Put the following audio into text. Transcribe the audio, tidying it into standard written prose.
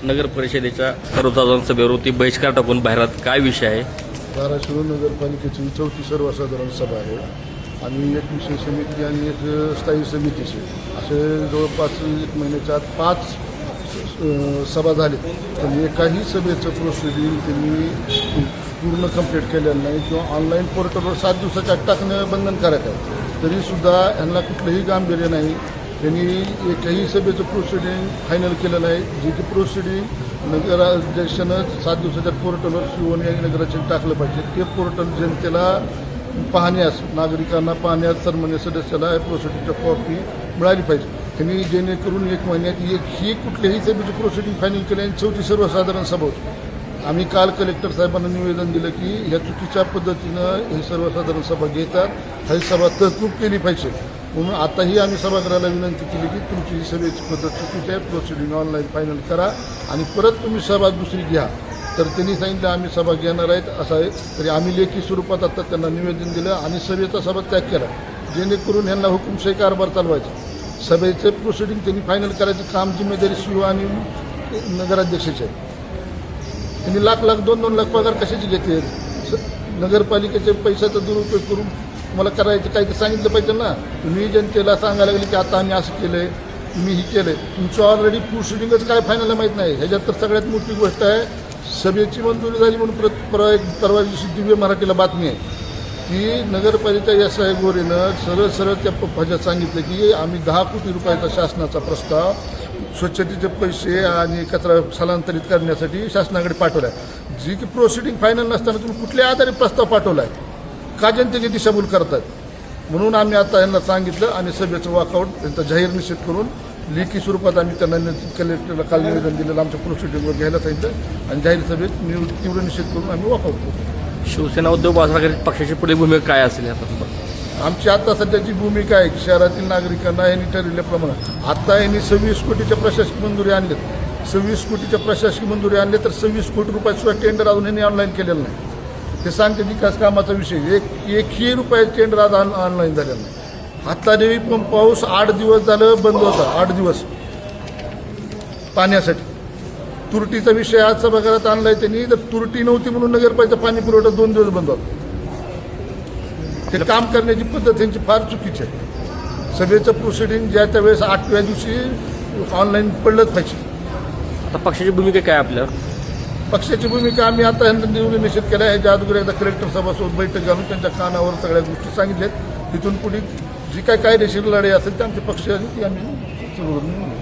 नगर परिषदेच्या सर्वसाधारण सभेवरती बहिष्कार टाकून बाहेरात काय विषय आहे? धाराशिव नगरपालिकेची 4थी सर्वसाधारण सभा आहे आणि एक विशेष समिती आणि एक स्थायी समितीची असे जवळपास 1 महिन्याच्या आत 5 सभा झाली. पण एकाही सभेचं प्रोसिडिंग त्यांनी पूर्ण कंप्लीट केलेलं नाही किंवा ऑनलाईन पोर्टलवर 7 दिवसाच्या आत टाकणं बंधनकारक आहे. तरीसुद्धा यांना कुठलंही गांभीर्य नाही. त्यांनी एकही सभेचं प्रोसिडिंग फायनल केलं नाही. जे की प्रोसिडिंग नगराध्यक्षानं 7 दिवसाच्या पोर्टलवर शिवून आणि नगराध्यक्ष टाकलं पाहिजे. ते पोर्टल जनतेला पाहण्यास, नागरिकांना पाहण्यास, सन्मान्य सदस्याला प्रोसिडिंगच्या कॉपी मिळाली पाहिजे. त्यांनी जेणेकरून 1 महिन्यात एकही कुठल्याही सभेची प्रोसिडिंग फायनल केली आणि 4थी सर्वसाधारण सभा होती. आम्ही काल कलेक्टर साहेबांना निवेदन दिलं की ह्या चुकीच्या पद्धतीनं ही सर्वसाधारण सभा घेतात, ही सभा तहकूब केली पाहिजे. म्हणून आताही आम्ही सभागृहाला विनंती केली की तुमची ही सभेची पद्धत चुकीची आहे, प्रोसिडिंग ऑनलाईन फायनल करा आणि परत तुम्ही सभा दुसरी घ्या. तर त्यांनी सांगितलं आम्ही सभा घेणार आहेत असं आहे. तरी आम्ही लेखी स्वरूपात आता त्यांना निवेदन दिलं आणि सभेचा सभा त्याग केला, जेणेकरून यांना हुकुमशाही कारभार चालवायचा. सभेचं प्रोसिडिंग त्यांनी फायनल करायचं काम जिम्मेदारी शिव आणि नगराध्यक्षाची आहे. त्यांनी लाख 2-2 लाख पगार कशाची घेते? नगरपालिकेच्या पैशाचा दुरुपयोग करून तुम्हाला करायचं काही तर सांगितलं पाहिजे ना. तुम्ही जनतेला सांगायला लागले की आता आम्ही असं केलं आहे, तुम्ही ही केलं आहे. तुमचं ऑलरेडी प्रोसिडिंगच काय फायनल माहीत नाही. ह्याच्यात तर सगळ्यात मोठी गोष्ट आहे, सभेची मंजुरी झाली म्हणून परवा दिवशी दिव्य मराठीला बातमी आहे की नगरपालिका SI गोरेनं सरळ त्या ह्याच्यात सांगितलं की आम्ही 10 कोटी रुपयाचा शासनाचा प्रस्ताव स्वच्छतेचे पैसे आणि कचरा स्थलांतरित करण्यासाठी शासनाकडे पाठवला आहे. जी की प्रोसिडिंग फायनल नसताना तुम्ही कुठल्या आधारे प्रस्ताव पाठवला आहे? का जनतेची दिशाभूल करतात? म्हणून आम्ही आता यांना सांगितलं आणि सभेचं वॉकआउट त्यांचा जाहीर निषेध करून लेखी स्वरूपात आम्ही त्यांना कलेक्टरला काल निवेदन दिलेलं आमच्या प्रोसिडिंगवर घ्यायला सांगितलं आणि जाहीर सभेत तीव्र निषेध करून आम्ही वॉकआउट करू. शिवसेना उद्धव बाळासाहेब ठाकरे पक्षाची पुढे भूमिका काय असेल आता? आमची आता सध्याची भूमिका आहे की शहरातील नागरिकांना यांनी ठरविल्याप्रमाणे आता यांनी 26 कोटीच्या प्रशासकीय मंजुरी आणल्यात. 26 कोटीच्या प्रशासकीय मंजुरी आणले तर 26 कोटी रुपयाशिवाय टेंडर अजून यांनी ऑनलाईन केलेलं नाही. ते सांगते विकास कामाचा विषय. एकही रुपयाचं टेंडर आज ऑनलाईन झालेलं नाही. हातादेवी पंप पाऊस 8 दिवस झालं बंद होता, 8 दिवस पाण्यासाठी. तुरटीचा विषय आज सभागृहात आणलाय त्यांनी. तर तुरटी नव्हती म्हणून नगरपालिका पाणी पुरवठा 2 दिवस बंद होता. ते काम करण्याची पद्धत त्यांची फार चुकीची आहे. सभेचं प्रोसिडिंग ज्या त्यावेळेस 8व्या दिवशी ऑनलाईन पडलंच पाहिजे. आता पक्षाची भूमिका काय आपल्यावर? पक्षाची भूमिका आम्ही आता ह्यांना निषेध केला आहे. ह्याच्या अगोदर एकदा कलेक्टर सभासोबत बैठक घालून त्यांच्या कानावर सगळ्या गोष्टी सांगितल्यात. तिथून पुढे जी काय कायदेशीर लढाई असेल ते आमचे पक्ष ती आम्ही सुरू करून